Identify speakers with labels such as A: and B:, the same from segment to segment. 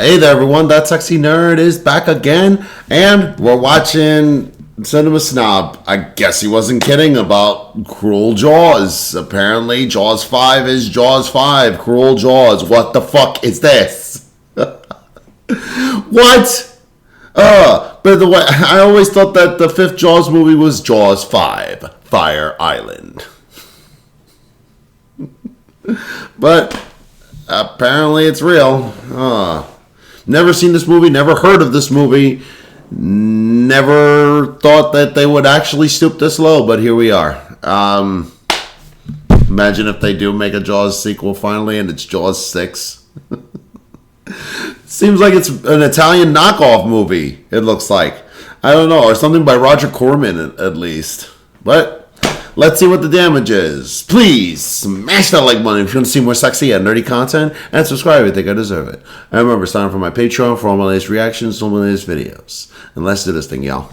A: Hey there, everyone. That Sexy Nerd is back again, and we're watching Cinemasnob. I guess he wasn't kidding about Cruel Jaws. Apparently, Jaws 5 is Jaws 5. Cruel Jaws. What the fuck is this? What? By the way, I always thought that the fifth Jaws movie was Jaws 5, Fire Island. But apparently it's real. Never seen this movie, never heard of this movie, never thought that they would actually stoop this low, but here we are. Imagine if they do make a Jaws sequel finally and it's Jaws 6. Seems like it's an Italian knockoff movie, it looks like. I don't know, or something by Roger Corman at least. But let's see what the damage is. Please smash that like button if you want to see more sexy and nerdy content, and subscribe if you think I deserve it. And remember, sign up for my Patreon for all my latest reactions to all my latest videos. And let's do this thing, y'all.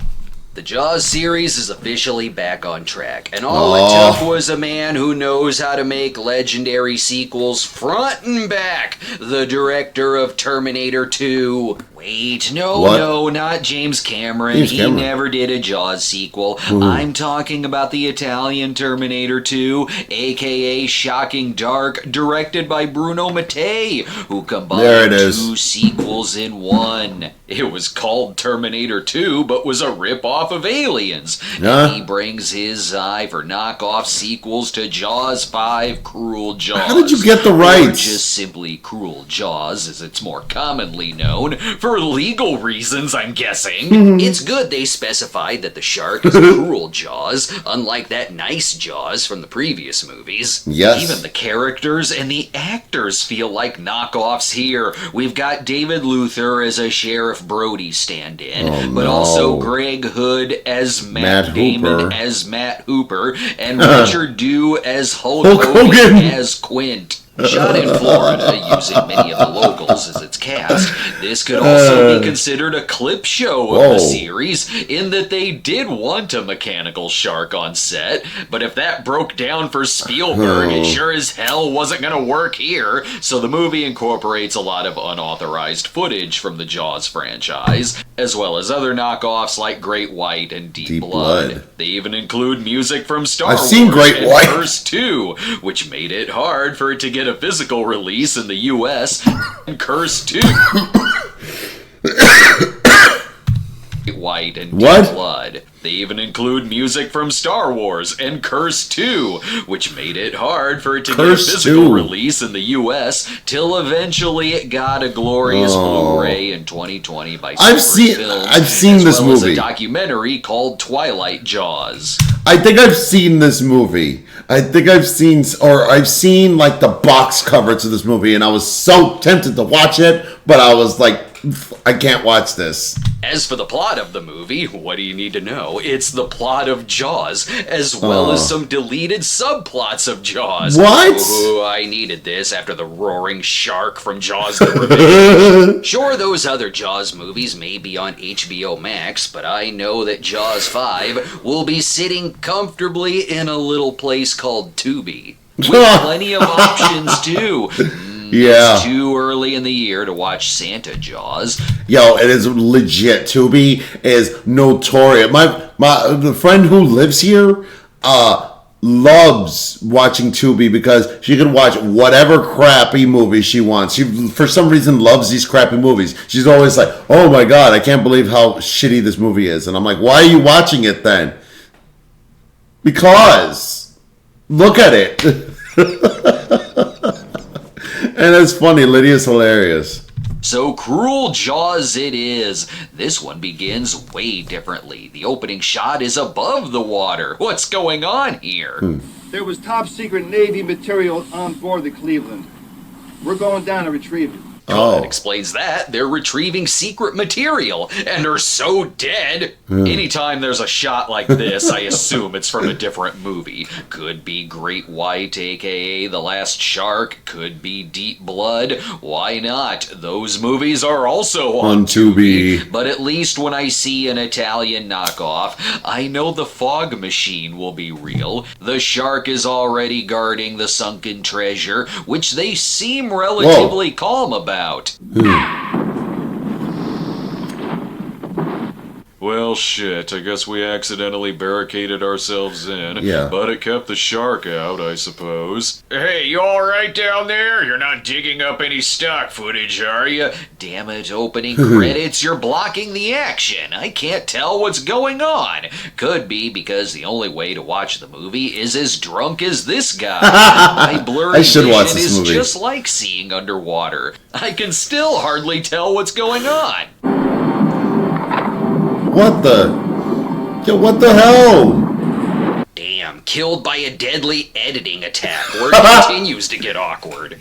B: The Jaws series is officially back on track, and all it took was a man who knows how to make legendary sequels front and back. The director of Terminator 2. Wait, no, not James Cameron. He never did a Jaws sequel. I'm talking about the Italian Terminator 2, aka Shocking Dark, directed by Bruno Mattei, who combined two sequels in one. It was called Terminator 2, but was a rip-off of Aliens. And he brings his eye for knockoff sequels to Jaws 5, Cruel Jaws.
A: How did you get the rights?
B: Or just simply Cruel Jaws, as it's more commonly known, for legal reasons, I'm guessing. It's good they specified that the shark is Cruel Jaws, unlike that nice Jaws from the previous movies.
A: Yes.
B: Even the characters and the actors feel like knockoffs here. We've got David Luther as a Sheriff Brody stand-in, but also Greg Hood as Matt Damon as Matt Hooper, and Richard Dew as Hulk Hogan as Quint. Shot in Florida, using many of the locals as its cast, this could also be considered a clip show of the series, in that they did want a mechanical shark on set, but if that broke down for Spielberg, it sure as hell wasn't going to work here, so the movie incorporates a lot of unauthorized footage from the Jaws franchise, as well as other knockoffs like Great White and Deep Blood. They even include music from Star Wars
A: seen Great White.
B: First 2, which made it hard for it to get a physical release in the US, and Curse 2. White and Deep Blood. They even include music from Star Wars and Curse 2, which made it hard for it to get a physical release in the US, till eventually it got a glorious Blu-ray in 2020 by I've seen
A: this movie.
B: As a documentary called Twilight Jaws.
A: I think I've seen this movie. I've seen like the box cover to this movie, and I was so tempted to watch it, but I was like, I can't watch this.
B: As for the plot of the movie, what do you need to know? It's the plot of Jaws, as well as some deleted subplots of Jaws.
A: What?
B: Ooh, I needed this after the roaring shark from Jaws the Revenge. Sure, those other Jaws movies may be on HBO Max, but I know that Jaws 5 will be sitting comfortably in a little place called Tubi. With plenty of options, too. It's too early in the year to watch Santa Jaws.
A: Yo, it is legit. Tubi is notorious. The friend who lives here loves watching Tubi because she can watch whatever crappy movie she wants. She, for some reason, loves these crappy movies. She's always like, oh my God, I can't believe how shitty this movie is. And I'm like, why are you watching it then? Because look at it. And it's funny. Lydia's hilarious.
B: So Cruel Jaws it is. This one begins way differently. The opening shot is above the water. What's going on here?
C: There was top secret Navy material on board the Cleveland. We're going down to retrieve it.
B: That explains that. They're retrieving secret material and are so dead. Anytime there's a shot like this, I assume it's from a different movie. Could be Great White, aka The Last Shark. Could be Deep Blood. Why not? Those movies are also on Tubi. But at least when I see an Italian knockoff, I know the fog machine will be real. The shark is already guarding the sunken treasure, which they seem relatively calm about.
D: Well, shit, I guess we accidentally barricaded ourselves in.
A: Yeah.
D: But it kept the shark out, I suppose. Hey, you alright down there? You're not digging up any stock footage, are you?
B: Damn it, opening credits, you're blocking the action. I can't tell what's going on. Could be because the only way to watch the movie is as drunk as this guy. My blurry
A: I should watch
B: vision
A: this
B: is
A: movie.
B: just like seeing underwater. I can still hardly tell what's going on.
A: What the? Yo, what the hell?
B: Damn, killed by a deadly editing attack where it continues to get awkward.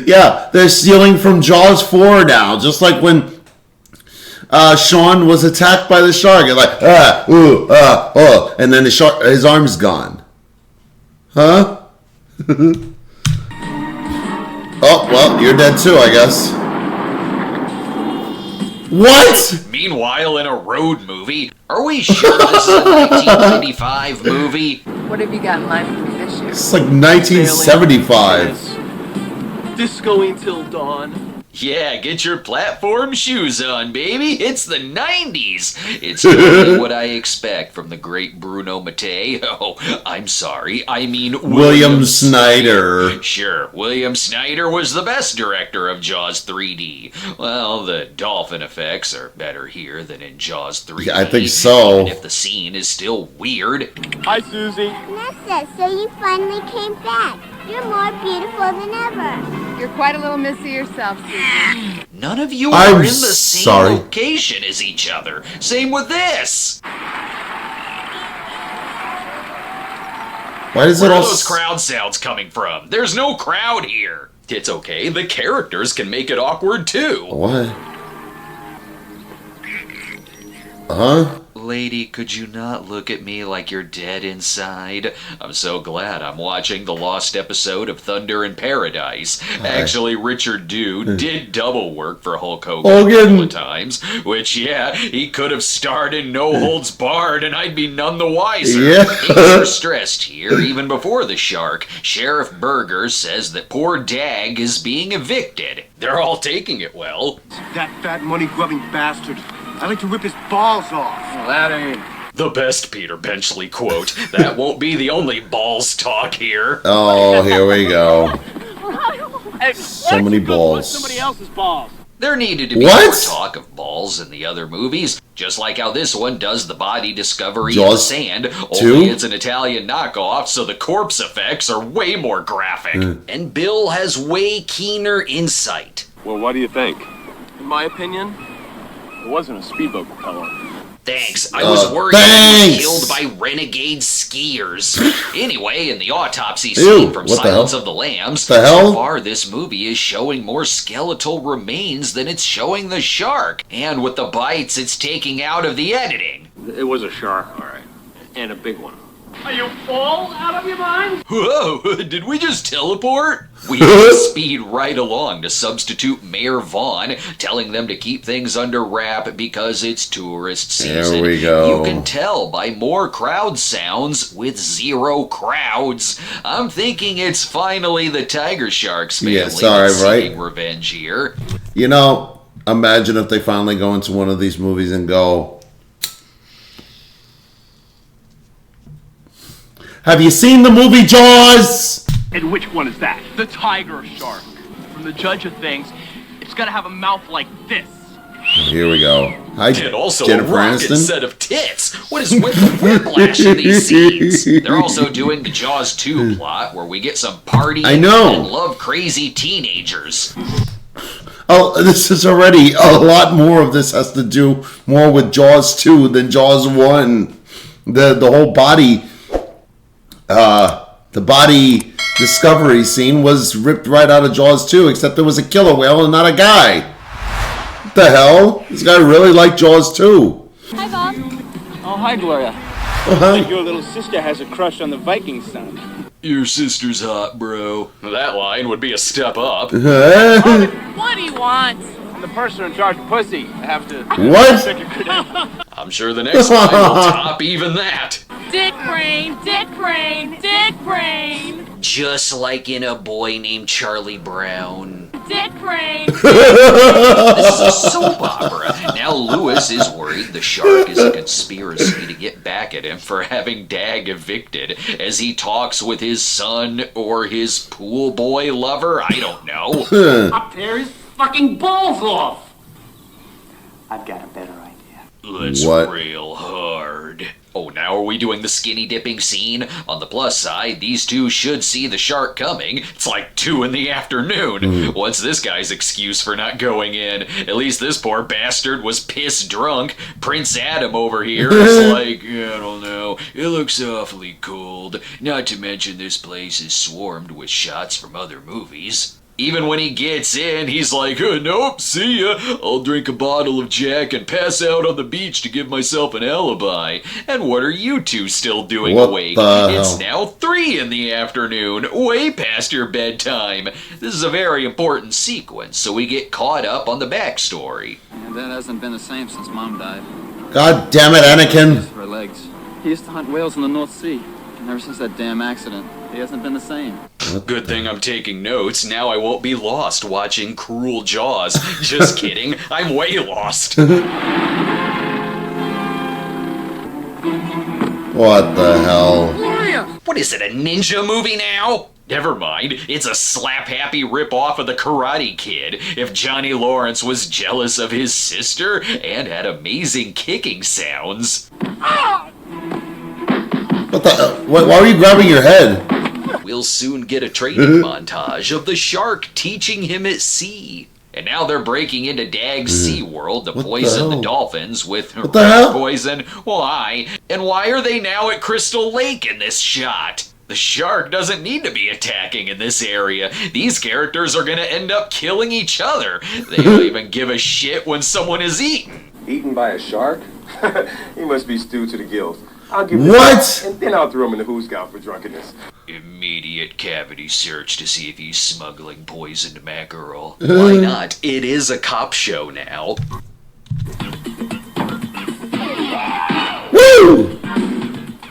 A: Yeah, they're stealing from Jaws 4 now, just like when Sean was attacked by the shark. You're like, and then his arm's gone. Huh? Oh, well, you're dead too, I guess. What?
B: Meanwhile, in a road movie, are we sure this is a 1995 movie?
E: What have you got in mind for me this year?
A: It's like 1975.
F: Discoing till dawn.
B: Yeah, get your platform shoes on, baby. It's the 90s. It's totally what I expect from the great Bruno Mattei. Oh, I'm sorry. I mean
A: William Snyder.
B: Sure, William Snyder was the best director of Jaws 3D. Well, the dolphin effects are better here than in Jaws 3D.
A: Yeah, I think so.
B: Even if the scene is still weird.
F: Hi, Susie.
G: Vanessa, so you finally came back. You're more beautiful than ever.
E: You're quite a little missy yourself, Susan.
B: None of you
A: I'm
B: are in the same
A: sorry.
B: location as each other. Same with this.
A: Why does
B: Where
A: it
B: are
A: all...
B: those crowd sounds coming from? There's no crowd here. It's okay. The characters can make it awkward too.
A: What? Huh?
B: Lady, could you not look at me like you're dead inside? I'm so glad I'm watching the lost episode of Thunder in Paradise. Actually, Richard Dew did double work for Hulk Hogan a couple of times, which, yeah, he could have starred in No Holds Barred and I'd be none the wiser.
A: Yeah.
B: Things are stressed here even before the shark. Sheriff Berger says that poor Dag is being evicted. They're all taking it well.
C: That fat money-grubbing bastard. I like to rip his balls off.
F: That ain't.
B: The best Peter Benchley quote. That won't be the only balls talk here.
A: Oh, here we go.
F: Hey,
A: So many balls.
F: Somebody else's balls.
B: There needed to be
A: What?
B: more talk of balls in the other movies, just like how this one does the body discovery in the
A: Jaws
B: sand,
A: 2?
B: only it's an Italian knockoff, so the corpse effects are way more graphic. And Bill has way keener insight.
H: Well, what do you think?
F: In my opinion, it wasn't a speedboat propeller.
B: Thanks. I was worried he was
A: thanks.
B: killed by renegade skiers. Anyway, in the autopsy scene from
A: what the
B: Silence
A: hell?
B: of the Lambs,
A: The hell?
B: so far this movie is showing more skeletal remains than it's showing the shark. And with the bites it's taking out of the editing.
F: It was a shark, all right. And a big one. Are you all out of your mind?
B: Whoa, did we just teleport? We had to speed right along to substitute Mayor Vaughn, telling them to keep things under wrap because it's tourist season.
A: There we go.
B: You can tell by more crowd sounds with zero crowds. I'm thinking it's finally the Tiger Sharks family
A: Yeah, sorry,
B: that's
A: right?
B: seeking revenge here.
A: You know, imagine if they finally go into one of these movies and go, have you seen the movie Jaws?
F: And which one is that? The tiger shark. From the judge of things, it's gotta have a mouth like this.
A: Here we go. Hi,
B: And also
A: Jennifer
B: a rocket
A: Aniston.
B: set of tits. What is with the whiplash in these scenes? They're also doing the Jaws 2 plot where we get some partying
A: I know.
B: and love crazy teenagers.
A: Oh, this is already a lot more of this has to do more with Jaws 2 than Jaws 1. The whole body, the body discovery scene was ripped right out of Jaws 2, except it was a killer whale and not a guy. What the hell? This guy really liked Jaws 2.
G: Hi, Bob.
F: Oh, hi, Gloria.
A: Uh-huh.
I: Your little sister has a crush on the Viking son.
B: Your sister's hot, bro. That line would be a step up.
E: What do you want?
I: The person in charge of pussy. I have to
A: What?
I: check your credentials.
B: I'm sure the next line will top even that.
E: Dick brain, dick brain, dick brain.
B: Just like in A Boy Named Charlie Brown.
E: Dick Crane!
B: This is a soap opera. Now Lewis is worried the shark is a conspiracy to get back at him for having Dag evicted as he talks with his son or his pool boy lover. I don't know.
H: Up there his fucking balls off! I've got a better idea.
B: Let's rail hard. Oh, now are we doing the skinny dipping scene? On the plus side, these two should see the shark coming. It's like 2 in the afternoon. What's this guy's excuse for not going in? At least this poor bastard was piss drunk. Prince Adam over here is like, I don't know, it looks awfully cold. Not to mention this place is swarmed with shots from other movies. Even when he gets in, he's like, nope, see ya. I'll drink a bottle of Jack and pass out on the beach to give myself an alibi. And what are you two still doing awake? It's now 3 in the afternoon, way past your bedtime. This is a very important sequence, so we get caught up on the backstory.
J: And that hasn't been the same since Mom died.
A: God damn it, Anakin.
J: Her legs. He used to hunt whales in the North Sea. And ever since that damn accident, he hasn't been the same.
B: Good thing I'm taking notes. Now I won't be lost watching Cruel Jaws. Just kidding. I'm way lost.
A: What the hell?
B: What is it, a ninja movie now? Never mind, it's a slap-happy rip-off of The Karate Kid. If Johnny Lawrence was jealous of his sister and had amazing kicking sounds.
A: What the? Why are you grabbing your head?
B: We'll soon get a training montage of the shark teaching him at sea. And now they're breaking into Dag's Sea World to poison the dolphins with rat poison. Why? And why are they now at Crystal Lake in this shot? The shark doesn't need to be attacking in this area. These characters are gonna end up killing each other. They don't even give a shit when someone is eaten.
K: Eaten by a shark? He must be stewed to the gills. I'll give
A: what?
K: And then I'll throw him in the who's-gout for drunkenness.
B: Immediate cavity search to see if he's smuggling poisoned mackerel. Why not? It is a cop show now.
A: Woo!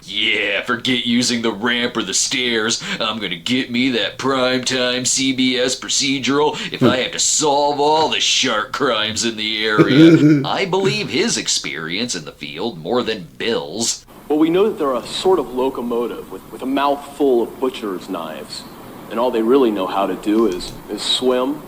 B: Yeah, forget using the ramp or the stairs. I'm gonna get me that primetime CBS procedural if I have to solve all the shark crimes in the area. I believe his experience in the field more than Bill's.
L: Well, we know that they're a sort of locomotive with a mouth full of butcher's knives. And all they really know how to do is swim,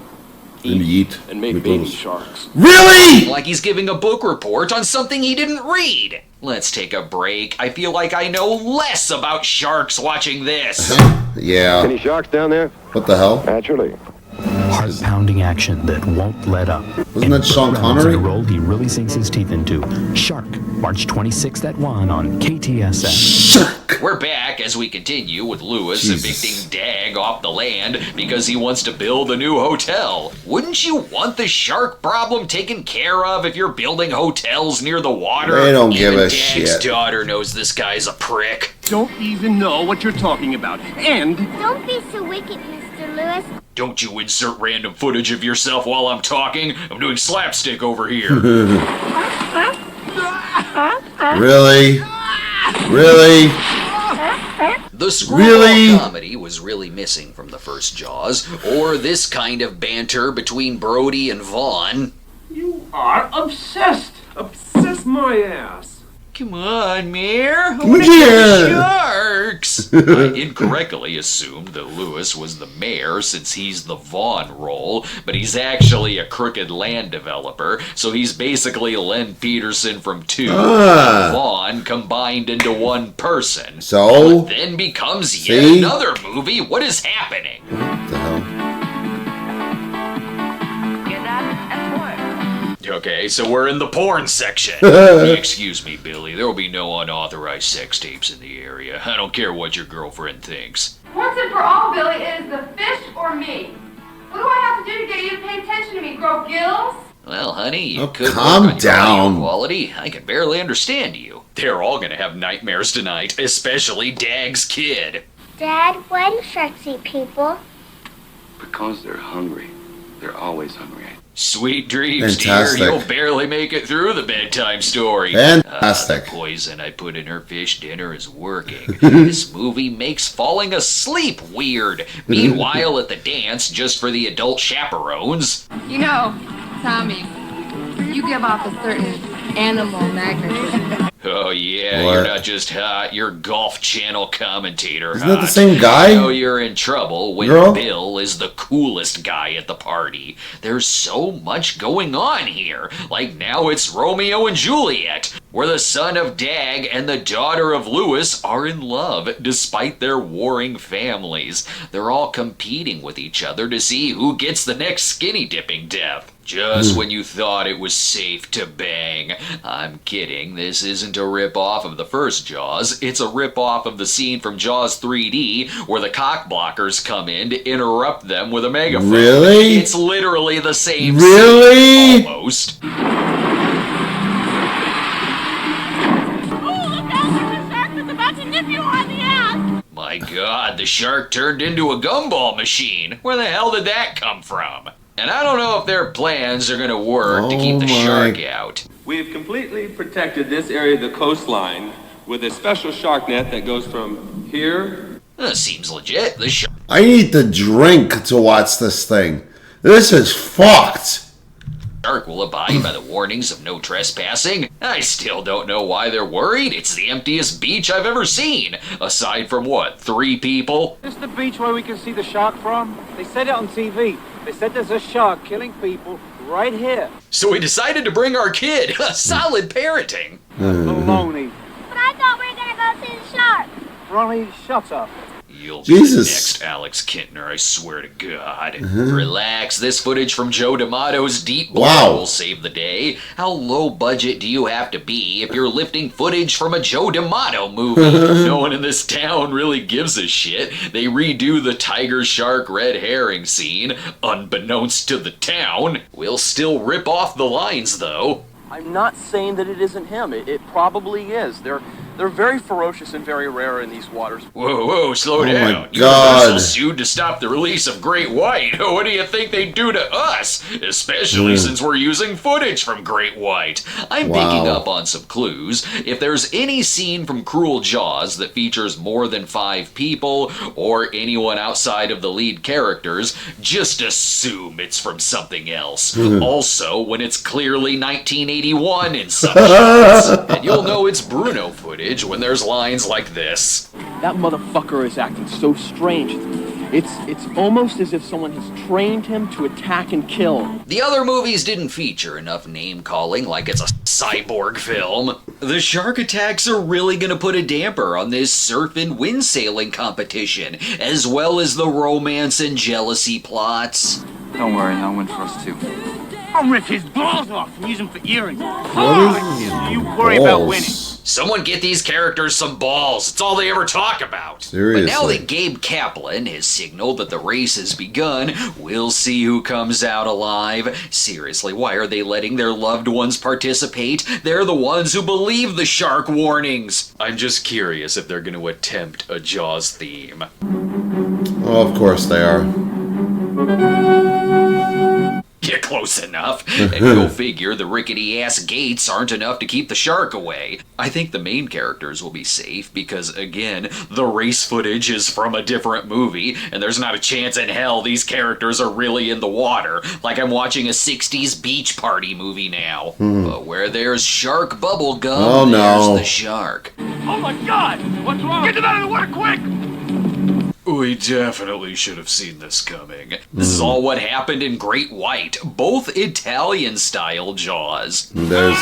L: eat, and make baby sharks.
A: Really?
B: Like he's giving a book report on something he didn't read. Let's take a break. I feel like I know less about sharks watching this.
A: Yeah.
K: Any sharks down there?
A: What the hell?
K: Naturally.
M: Heart-pounding action that won't let up.
A: Wasn't that Sean Connery?
M: A role he really sinks his teeth into. Shark, March 26th at 1 on KTSS.
A: Shark!
B: We're back as we continue with Lewis evicting Dag off the land because he wants to build a new hotel. Wouldn't you want the shark problem taken care of if you're building hotels near the water?
A: They don't give a
B: Dag's
A: shit.
B: daughter knows this guy's a prick.
H: Don't even know what you're talking about. And
G: Don't be so wicked, Mr. Lewis.
B: Don't you insert random footage of yourself while I'm talking. I'm doing slapstick over here.
A: Really? Really?
B: The screwball comedy was really missing from the first Jaws, or this kind of banter between Brody and Vaughn.
H: you are obsessed.
I: Obsess my ass.
B: Come on, Mayor.
A: Come here.
B: Sharks. I incorrectly assumed that Lewis was the mayor since he's the Vaughn role, but he's actually a crooked land developer, so he's basically Len Peterson from 2 and Vaughn combined into one person.
A: So?
B: It then becomes yet another movie. What is happening?
A: What the hell?
B: Okay, so we're in the porn section. Excuse me, Billy. There will be no unauthorized sex tapes in the area. I don't care what your girlfriend thinks.
E: Once and for all, Billy, it is the fish or me. What do I have to do to get you to pay attention to me? Grow gills?
B: Well, honey, you could
A: calm
B: work on your
A: down.
B: audio quality. I can barely understand you. They're all gonna have nightmares tonight, especially Dag's kid.
G: Dad, why do sharks eat people?
K: Because they're hungry. They're always hungry.
B: Sweet dreams,
A: Fantastic.
B: dear. You'll barely make it through the bedtime story.
A: Fantastic.
B: The poison I put in her fish dinner is working. This movie makes falling asleep weird. Meanwhile, at the dance, just for the adult chaperones.
E: You know, Tommy, you give off a certain animal magnetism.
B: Oh yeah,
A: What?
B: you're not just hot, you're Golf Channel commentator
A: Isn't that the
B: hot.
A: same guy?
B: You know you're in trouble when
A: Girl?
B: Bill is the coolest guy at the party. There's so much going on here. Like now it's Romeo and Juliet, where the son of Dag and the daughter of Lewis are in love, despite their warring families. They're all competing with each other to see who gets the next skinny dipping death. Just when you thought it was safe to bang. I'm kidding, this isn't a rip-off of the first Jaws. It's a rip-off of the scene from Jaws 3D where the cock blockers come in to interrupt them with a megaphone.
A: Really?
B: It's literally the same
A: Really?
B: scene, almost.
G: Oh, look out! There's a shark that's about to nip you on the ass!
B: My god, the shark turned into a gumball machine. Where the hell did that come from? And I don't know if their plans are gonna work to keep the shark out.
K: We've completely protected this area of the coastline with a special shark net that goes from here.
B: Seems legit. The shark
A: I need to drink to watch this thing. This is fucked.
B: will abide by the warnings of no trespassing. I still don't know why they're worried. It's the emptiest beach I've ever seen. Aside from what, 3 people?
N: This the beach where we can see the shark from? They said it on TV. They said there's a shark killing people right here.
B: So we decided to bring our kid. Solid parenting.
N: Baloney.
G: But I thought we were gonna go see the shark.
N: Ronnie, shut up.
B: You'll be
A: Jesus.
B: the next Alex Kintner, I swear to God. Relax, this footage from Joe D'Amato's Deep Blue
A: Wow.
B: will save the day. How low budget do you have to be if you're lifting footage from a Joe D'Amato movie? No one in this town really gives a shit. They redo the tiger shark red herring scene, unbeknownst to the town. We'll still rip off the lines, though.
L: I'm not saying that it isn't him. It probably is. They're very ferocious and very rare in these waters.
B: Whoa, slow
A: Oh my
B: down.
A: God.
B: Universal sued to stop the release of Great White. What do you think they'd do to us? Especially since we're using footage from Great White. I'm picking
A: Wow.
B: up on some clues. If there's any scene from Cruel Jaws that features more than 5 people, or anyone outside of the lead characters, just assume it's from something else. Also, when it's clearly 1981 in some shots. And you'll know it's Bruno footage when there's lines like this.
L: That motherfucker is acting so strange. It's almost as if someone has trained him to attack and kill.
B: The other movies didn't feature enough name-calling like it's a cyborg film. The shark attacks are really gonna put a damper on this surf and wind sailing competition, as well as the romance and jealousy plots.
J: Don't worry, I'll win for us too.
N: I'll rip his balls off and use them for earrings.
A: What is
N: You worry about
A: balls?
N: winning.
B: Someone get these characters some balls. It's all they ever talk about.
A: Seriously.
B: But now that Gabe Kaplan has signaled that the race has begun, we'll see who comes out alive. Seriously, why are they letting their loved ones participate? They're the ones who believe the shark warnings. I'm just curious if they're going to attempt a Jaws theme.
A: Oh, of course they are.
B: Yeah, close enough. And go figure, the rickety-ass gates aren't enough to keep the shark away. I think the main characters will be safe because, again, the race footage is from a different movie, and there's not a chance in hell these characters are really in the water, like I'm watching a 60s beach party movie now. But where there's shark bubble gum,
A: Oh,
B: there's
A: no.
B: the shark.
N: Oh my God! What's wrong? Get them out of the water quick!
B: We definitely should have seen this coming. This is all what happened in Great White, both Italian-style Jaws.
A: There's...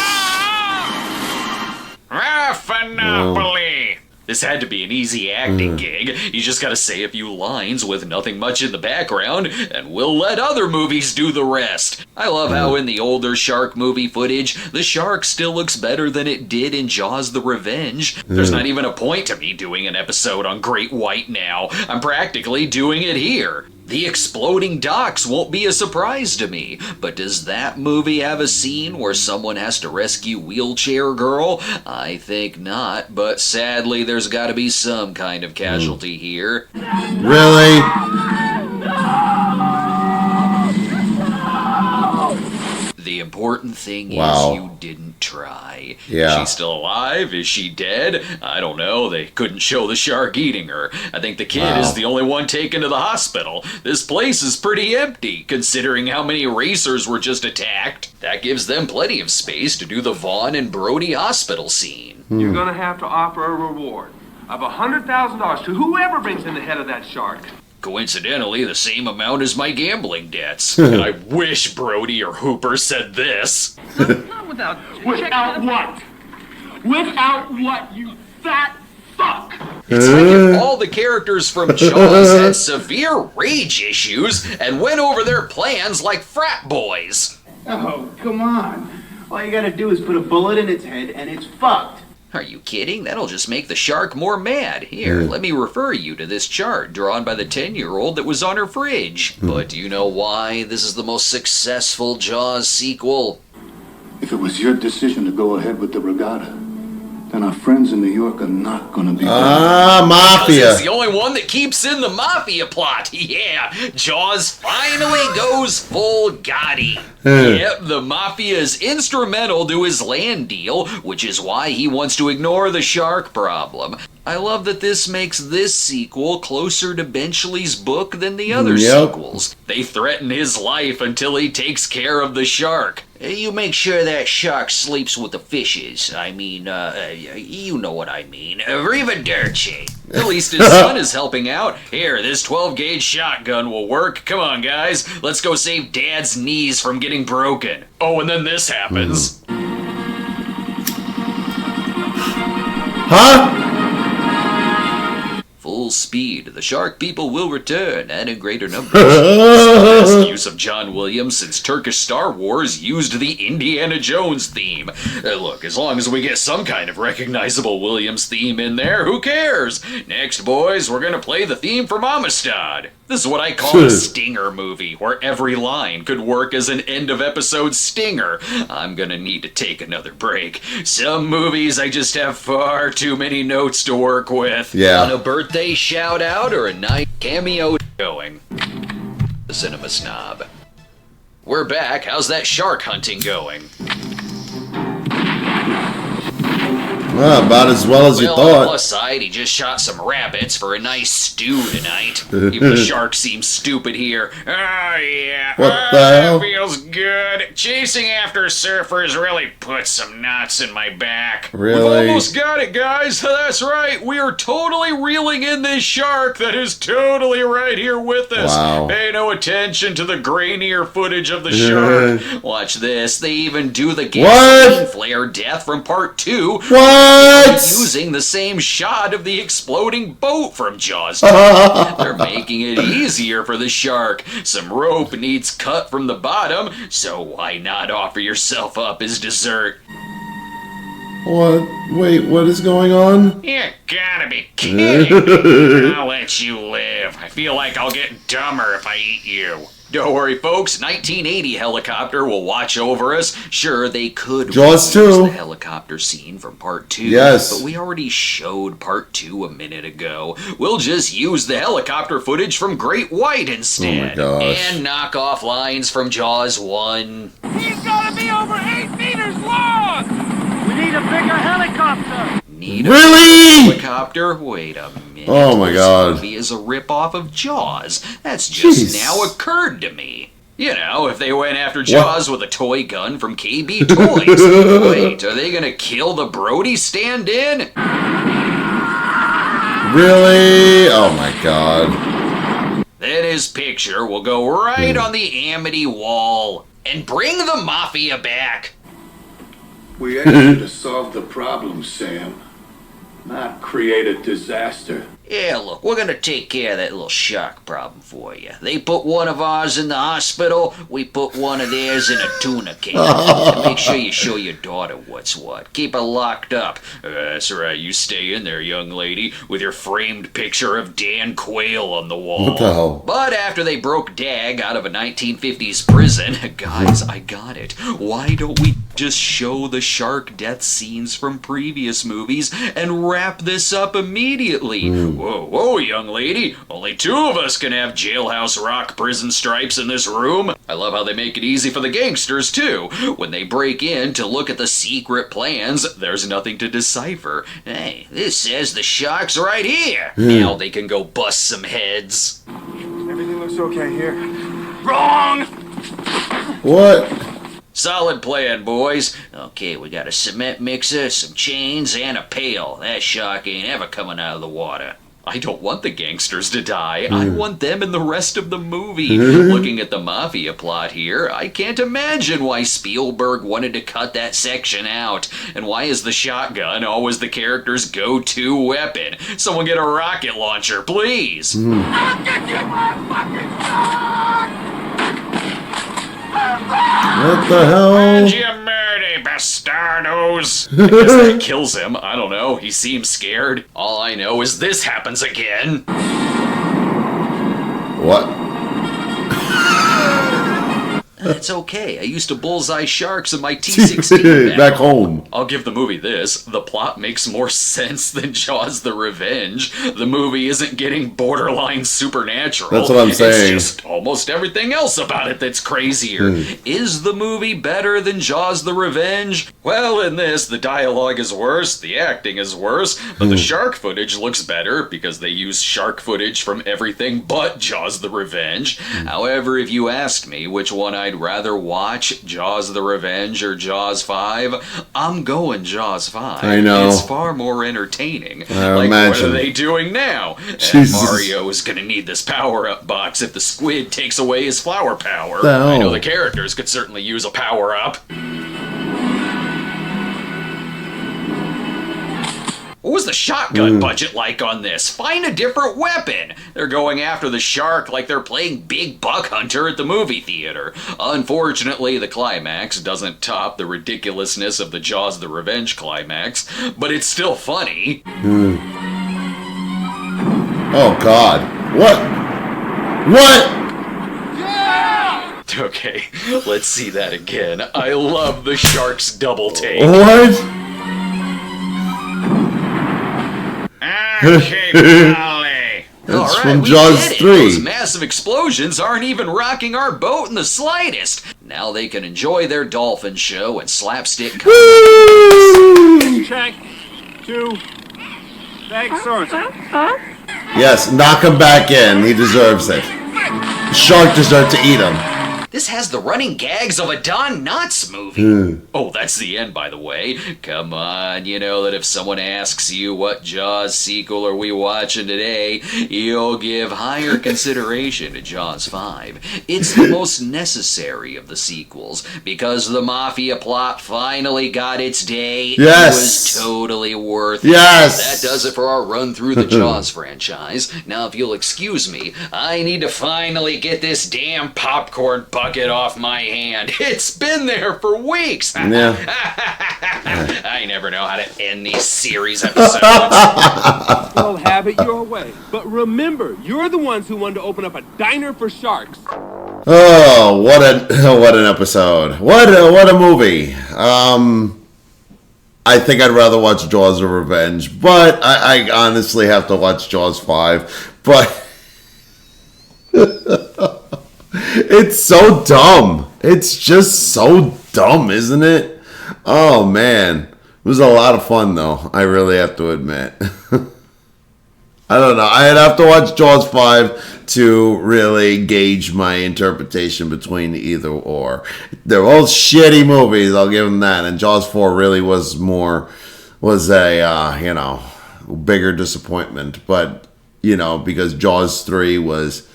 B: Raffinopoli! This had to be an easy acting gig. You just gotta say a few lines with nothing much in the background, and we'll let other movies do the rest. I love how in the older shark movie footage, the shark still looks better than it did in Jaws the Revenge. There's not even a point to me doing an episode on Great White now. I'm practically doing it here. The exploding docks won't be a surprise to me, but does that movie have a scene where someone has to rescue Wheelchair Girl? I think not, but sadly there's gotta be some kind of casualty here.
A: Really?
B: The important thing
A: Wow.
B: is you didn't try.
A: Yeah.
B: Is she still alive? Is she dead? I don't know. They couldn't show the shark eating her. I think the kid is the only one taken to the hospital. This place is pretty empty, considering how many racers were just attacked. That gives them plenty of space to do the Vaughn and Brody hospital scene.
K: You're gonna have to offer a reward of $100,000 to whoever brings in the head of that shark.
B: Coincidentally, the same amount as my gambling debts. I wish Brody or Hooper said this.
H: Not without... Without what? Without what, you fat fuck?
B: It's like if all the characters from Jaws had severe rage issues and went over their plans like frat boys.
N: Oh, come on. All you gotta do is put a bullet in its head and it's fucked.
B: Are you kidding? That'll just make the shark more mad. Here, let me refer you to this chart drawn by the 10-year-old that was on her fridge. But do you know why this is the most successful Jaws sequel?
O: If it was your decision to go ahead with the regatta, then our friends in New York are not going to be...
A: Mafia.
B: It's the only one that keeps in the mafia plot. Yeah, Jaws finally goes full Gotti. Yep, the mafia is instrumental to his land deal, which is why he wants to ignore the shark problem. I love that this makes this sequel closer to Benchley's book than the other sequels. They threaten his life until he takes care of the shark. You make sure that shark sleeps with the fishes. I mean, you know what I mean. Arrivederci. At least his son is helping out. Here, this 12-gauge shotgun will work. Come on, guys. Let's go save Dad's knees from getting broken. Oh, and then this happens.
A: Huh?
B: Full speed. The shark people will return, and in greater numbers. It's the best use of John Williams since Turkish Star Wars used the Indiana Jones theme. Look, as long as we get some kind of recognizable Williams theme in there, who cares? Next, boys, we're gonna play the theme from Amistad. This is what I call a stinger movie, where every line could work as an end-of-episode stinger. I'm gonna need to take another break. Some movies I just have far too many notes to work with.
A: Yeah.
B: On a birthday shout-out or a night cameo going. The Cinemasnob. We're back. How's that shark hunting going?
A: Well, about as well as you
B: On the
A: thought.
B: plus side, he just shot some rabbits for a nice stew tonight. Even the shark seems stupid here.
D: Oh, yeah.
A: What the hell?
D: That feels good. Chasing after surfers really put some knots in my back.
A: Really?
D: We've almost got it, guys. That's right. We are totally reeling in this shark that is totally right here with us.
A: Wow.
D: Pay no attention to the grainier footage of the shark.
B: Watch this. They even do the gasoline flare death from part 2.
A: What?
B: Using the same shot of the exploding boat from Jaws 2. They're making it easier for the shark. Some rope needs cut from the bottom, so why not offer yourself up as dessert?
A: What? Wait, what is going on?
D: You gotta be kidding. I'll let you live. I feel like I'll get dumber if I eat you.
B: Don't worry, folks. 1980 helicopter will watch over us. Sure, they could
A: Jaws
B: reuse
A: 2.
B: the helicopter scene from part 2.
A: Yes.
B: But we already showed part 2 a minute ago. We'll just use the helicopter footage from Great White instead.
A: Oh my gosh.
B: And knock off lines from Jaws 1.
H: He's gotta be over 8 meters long! We need a bigger helicopter!
B: Need
A: Really?
B: a helicopter? Wait a minute.
A: Oh my God.
B: This movie is a ripoff of Jaws. That's just
A: Jeez.
B: now occurred to me. You know, if they went after Jaws with a toy gun from KB Toys. Wait, are they gonna kill the Brody stand-in?
A: Really? Oh my God.
B: Then his picture will go right on the Amity wall. And bring the Mafia back.
O: We asked you to solve the problem, Sam, not create a disaster.
B: Yeah, look, we're gonna take care of that little shark problem for you. They put one of ours in the hospital, we put one of theirs in a tuna can. And make sure you show your daughter what's what. Keep her locked up. That's right, you stay in there, young lady, with your framed picture of Dan Quayle on the wall.
A: What the hell?
B: But after they broke Dag out of a 1950s prison, guys, I got it. Why don't we just show the shark death scenes from previous movies and wrap this up immediately? Whoa, whoa, young lady. Only 2 of us can have Jailhouse Rock prison stripes in this room. I love how they make it easy for the gangsters, too. When they break in to look at the secret plans, there's nothing to decipher. Hey, this says the shark's right here. Now they can go bust some heads.
N: Everything looks okay here.
B: Wrong!
A: What?
B: Solid plan, boys. Okay, we got a cement mixer, some chains, and a pail. That shark ain't ever coming out of the water. I don't want the gangsters to die. I want them in the rest of the movie. Looking at the mafia plot here, I can't imagine why Spielberg wanted to cut that section out. And why is the shotgun always the character's go-to weapon? Someone get a rocket launcher, please.
H: I'll get you my fucking dog!
A: What the hell?
D: And you murder bastardos!
B: I guess that kills him. I don't know. He seems scared. All I know is this happens again.
A: What?
B: That's okay. I used to bullseye sharks in my T-16
A: back home.
B: I'll give the movie this. The plot makes more sense than Jaws the Revenge. The movie isn't getting borderline supernatural.
A: That's what I'm saying.
B: It's just almost everything else about it that's crazier. Is the movie better than Jaws the Revenge? Well, in this, the dialogue is worse, the acting is worse, but the shark footage looks better because they use shark footage from everything but Jaws the Revenge. However, if you asked me which one I'd rather watch, Jaws the Revenge or Jaws 5, I'm going Jaws 5.
A: I know.
B: It's far more entertaining.
A: I
B: imagine. What are
A: imagine.
B: they doing now?
A: Jesus.
B: And Mario is going to need this power-up box if the squid takes away his flower power.
A: The hell?
B: I know the characters could certainly use a power-up. What was the shotgun budget like on this? Find a different weapon! They're going after the shark like they're playing Big Buck Hunter at the movie theater. Unfortunately, the climax doesn't top the ridiculousness of the Jaws the Revenge climax, but it's still funny.
A: Oh, God. What? What?
B: Okay, let's see that again. I love the shark's double take.
A: What?
D: Okay, Polly.
A: That's
B: All right,
A: from
B: we
A: Jaws
B: did it.
A: 3.
B: Those massive explosions aren't even rocking our boat in the slightest. Now they can enjoy their dolphin show and slapstick comedy.
N: Check. 2. Thanks, Sergeant.
A: Yes, knock him back in. He deserves it. The shark deserves to eat him.
B: This has the running gags of a Don Knotts movie. Oh, that's the end, by the way. Come on, you know that if someone asks you what Jaws sequel are we watching today, you'll give higher consideration to Jaws 5. It's the most necessary of the sequels, because the Mafia plot finally got its day.
A: Yes.
B: It was totally worth it.
A: Yes.
B: That does it for our run through the Jaws franchise. Now, if you'll excuse me, I need to finally get this damn popcorn bucket off my hand. It's been there for weeks.
A: Yeah.
B: I never know how to end these series episodes.
K: Well, have it your way. But remember, you're the ones who wanted to open up a diner for sharks.
A: Oh, what an episode. What a movie. I think I'd rather watch Jaws of Revenge, but I honestly have to watch Jaws 5. But it's so dumb. It's just so dumb, isn't it? Oh, man. It was a lot of fun, though. I really have to admit. I don't know. I'd have to watch Jaws 5 to really gauge my interpretation between either or. They're all shitty movies, I'll give them that. And Jaws 4 really was a, bigger disappointment. But, because Jaws 3 was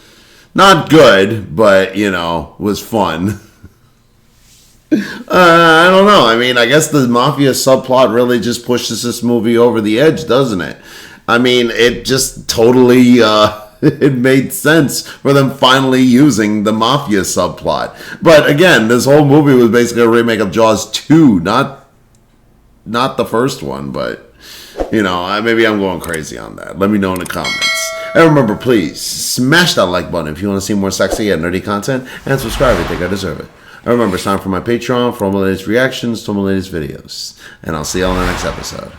A: not good, but, was fun. I don't know. I mean, I guess the Mafia subplot really just pushes this movie over the edge, doesn't it? I mean, it just totally, it made sense for them finally using the Mafia subplot. But again, this whole movie was basically a remake of Jaws 2, not the first one, but, maybe I'm going crazy on that. Let me know in the comments. And remember, please, smash that like button if you want to see more sexy and nerdy content, and subscribe if you think I deserve it. And remember, it's time for my Patreon for all my latest reactions to all my latest videos. And I'll see you all in the next episode.